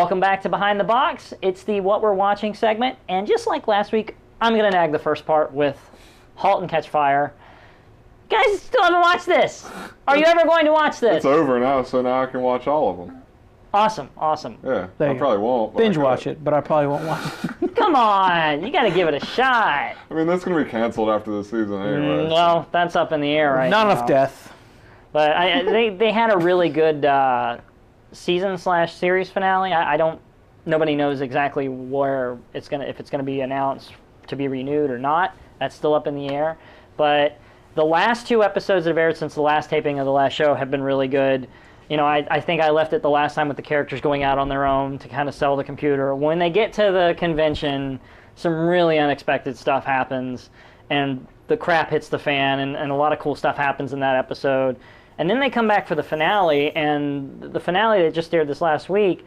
Welcome back to Behind the Box. It's the What We're Watching segment, and just like last week, I'm going to nag the first part with Halt and Catch Fire. You guys still haven't watched this. Are you ever going to watch this? It's over now, so now I can watch all of them. Awesome, awesome. Yeah, I probably won't. Binge watch it, but I probably won't watch it. Come on, you got to give it a shot. I mean, that's going to be canceled after the season anyway. Well, that's up in the air right now. Not enough death. But they had a really good season/series finale. Nobody knows exactly where if it's gonna be announced to be renewed or not. That's still up in the air. But the last 2 episodes that have aired since the last taping of the last show have been really good. You know, I think I left it the last time with the characters going out on their own to kind of sell the computer. When they get to the convention, some really unexpected stuff happens, and the crap hits the fan, and a lot of cool stuff happens in that episode. And then they come back for the finale, and the finale that just aired this last week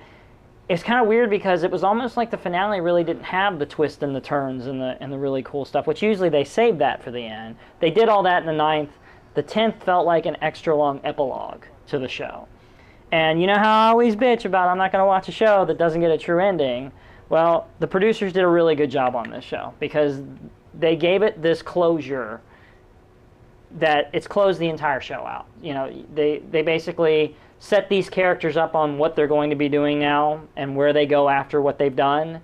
is kind of weird because it was almost like the finale really didn't have the twists and the turns and the really cool stuff, which usually they save that for the end. They did all that in the 9th. The 10th felt like an extra long epilogue to the show. And you know how I always bitch about I'm not going to watch a show that doesn't get a true ending? Well, the producers did a really good job on this show because they gave it this closure that it's closed the entire show out. You know, they basically set these characters up on what they're going to be doing now and where they go after what they've done.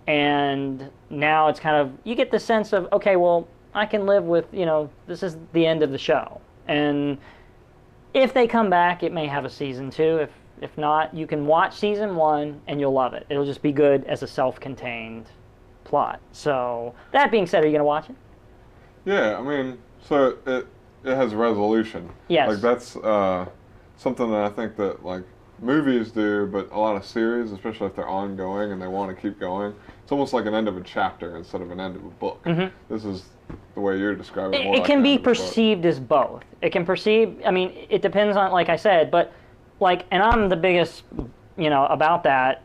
And now it's kind of, you get the sense of, okay, well, I can live with, you know, this is the end of the show. And if they come back, it may have a season 2. If not, you can watch season 1 and you'll love it. It'll just be good as a self-contained plot. So, that being said, are you going to watch it? Yeah, I mean, so it has resolution. Yes. Like, that's something that I think that, like, movies do, but a lot of series, especially if they're ongoing and they want to keep going, it's almost like an end of a chapter instead of an end of a book. Mm-hmm. This is the way you're describing it. It can be perceived as both. It can perceive, I mean, it depends on, like I said, but, like, and I'm the biggest, you know, about that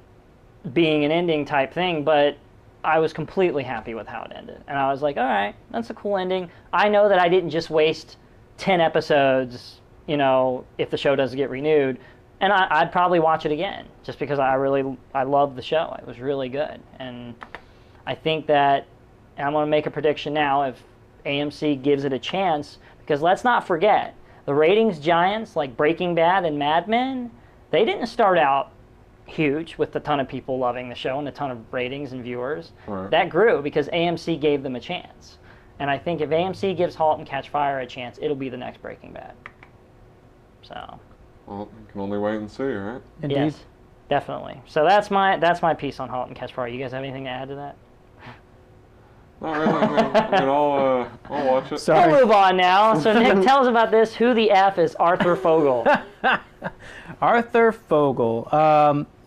being an ending type thing, but I was completely happy with how it ended. And I was like, all right, that's a cool ending. I know that I didn't just waste 10 episodes, you know, if the show doesn't get renewed. And I'd probably watch it again just because I loved the show. It was really good. And I think that, and I'm going to make a prediction now, if AMC gives it a chance, because let's not forget, the ratings giants like Breaking Bad and Mad Men, they didn't start out huge with a ton of people loving the show and a ton of ratings and viewers. Right. That grew because AMC gave them a chance. And I think if AMC gives Halt and Catch Fire a chance, it'll be the next Breaking Bad. So. Well, you can only wait and see, right? Indeed. Yes, definitely. So that's my piece on Halt and Catch Fire. You guys have anything to add to that? Not really. I mean, I'll watch it. Sorry. We'll move on now. So Nick, tell us about this. Who the F is Arthur Fogel? Arthur Fogel.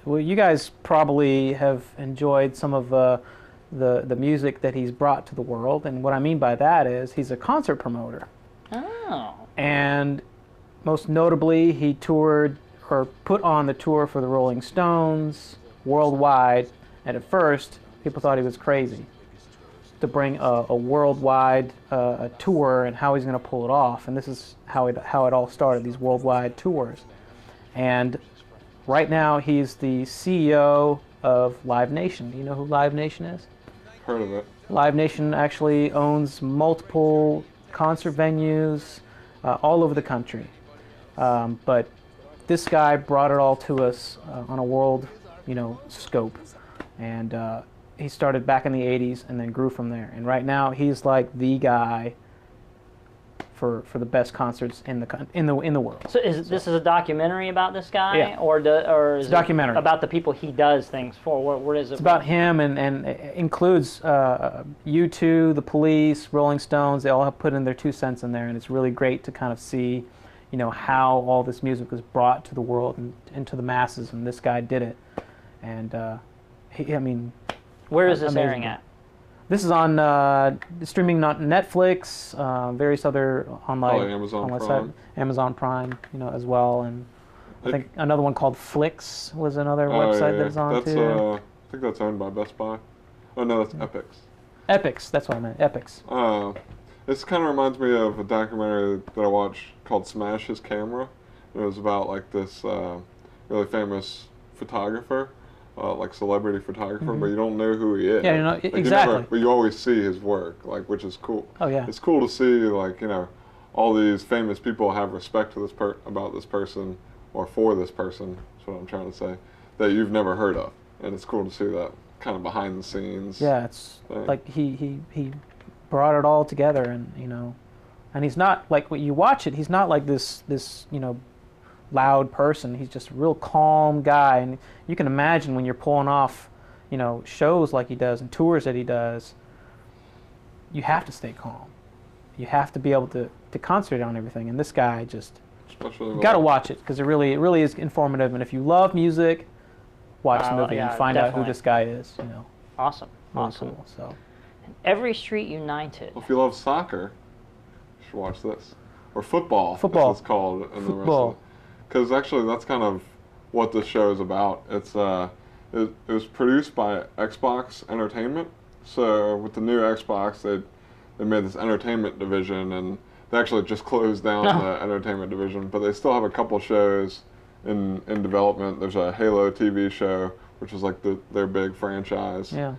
Well, you guys probably have enjoyed some of the music that he's brought to the world, and what I mean by that is he's a concert promoter. Oh. And most notably, he toured or put on the tour for the Rolling Stones worldwide, and at first, people thought he was crazy to bring a worldwide tour and how he's going to pull it off. And this is how it all started, these worldwide tours. And right now, he's the CEO of Live Nation. Do you know who Live Nation is? Heard of it. Live Nation actually owns multiple concert venues all over the country. But this guy brought it all to us on a world, scope. And he started back in the 80s and then grew from there. And right now, he's like the guy for the best concerts in the world. So this is a documentary about this guy, yeah. or is it's a documentary about the people he does things for? What is it? It's about him and it includes U2, the Police, Rolling Stones. They all have put in their 2 cents in there, and it's really great to kind of see, how all this music was brought to the world and to the masses, and this guy did it. And where is this airing at? This is on streaming on Netflix, various other online Amazon Prime. sites, Amazon Prime, as well, and I think another one called Flix was another website that's on too. I think that's owned by Best Buy. Oh no, that's Epix. Epix, that's what I meant. Epix. This kind of reminds me of a documentary that I watched called Smash His Camera. It was about like this really famous photographer like celebrity photographer, but you don't know who he is. Yeah, you know, Like, exactly. but you always see his work, like, which is cool. Oh, yeah. It's cool to see, like, you know, all these famous people have respect to about this person or for this person. That's what I'm trying to say. That you've never heard of, and it's cool to see that kind of behind the scenes. Yeah, it's thing. like he brought it all together, and you know, and he's not like when you watch it, he's not like this you know, loud person. He's just a real calm guy, and you can imagine when you're pulling off, you know, shows like he does and tours that he does, you have to stay calm. You have to be able to concentrate on everything. And this guy just, Especially you got to watch it because it really is informative. And if you love music, watch the movie yeah, and find out who definitely. this guy is. You know, Awesome. really Awesome. cool. So Every Street United. Well, if you love soccer, you should watch this. Or football. Football. As it's called in the rest Football. of it. Because actually, that's kind of what this show is about. It was produced by Xbox Entertainment. So with the new Xbox, they made this entertainment division, and they actually just closed down the entertainment division. But they still have a couple shows in development. There's a Halo TV show, which is like their big franchise. yeah,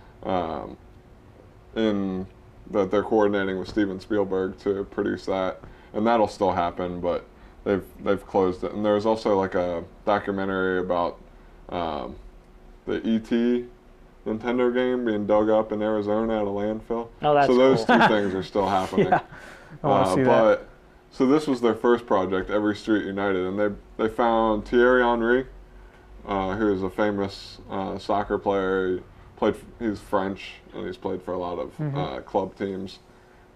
In that they're coordinating with Steven Spielberg to produce that, and that'll still happen, but they've closed it. And there's also like a documentary about the E.T. Nintendo game being dug up in Arizona at a landfill. Oh, that's so those cool. two things are still happening. yeah. I want to see that. But so this was their first project, Every Street United, and they found Thierry Henry, who is a famous soccer player. He's French, and he's played for a lot of club teams.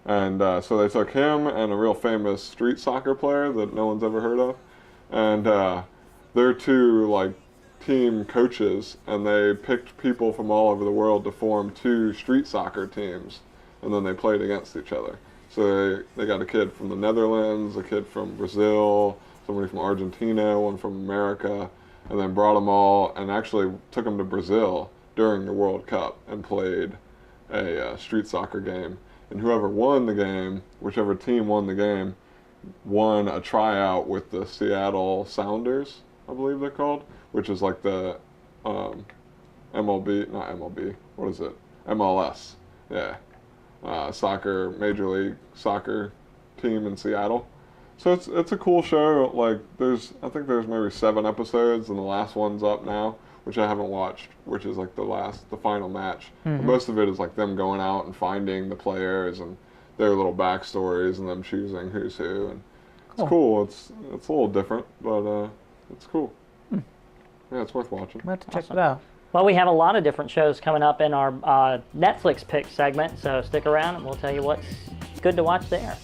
And so they took him and a real famous street soccer player that no one's ever heard of, and they're two like team coaches, and they picked people from all over the world to form two street soccer teams, and then they played against each other. So they got a kid from the Netherlands, a kid from Brazil, somebody from Argentina, one from America, and then brought them all and actually took them to Brazil during the World Cup and played a street soccer game. And whoever won the game, whichever team won the game, won a tryout with the Seattle Sounders, I believe they're called, which is like the MLB, not MLB, what is it? MLS, yeah. Major League Soccer team in Seattle. So it's a cool show. Like I think there's maybe 7 episodes, and the last one's up now, which I haven't watched, which is like the final match. But most of it is like them going out and finding the players and their little backstories and them choosing who's who. And it's cool. It's a little different, but it's cool. Yeah, it's worth watching. I'm going to check Awesome. it out. Well, we have a lot of different shows coming up in our Netflix pick segment, so stick around and we'll tell you what's good to watch there.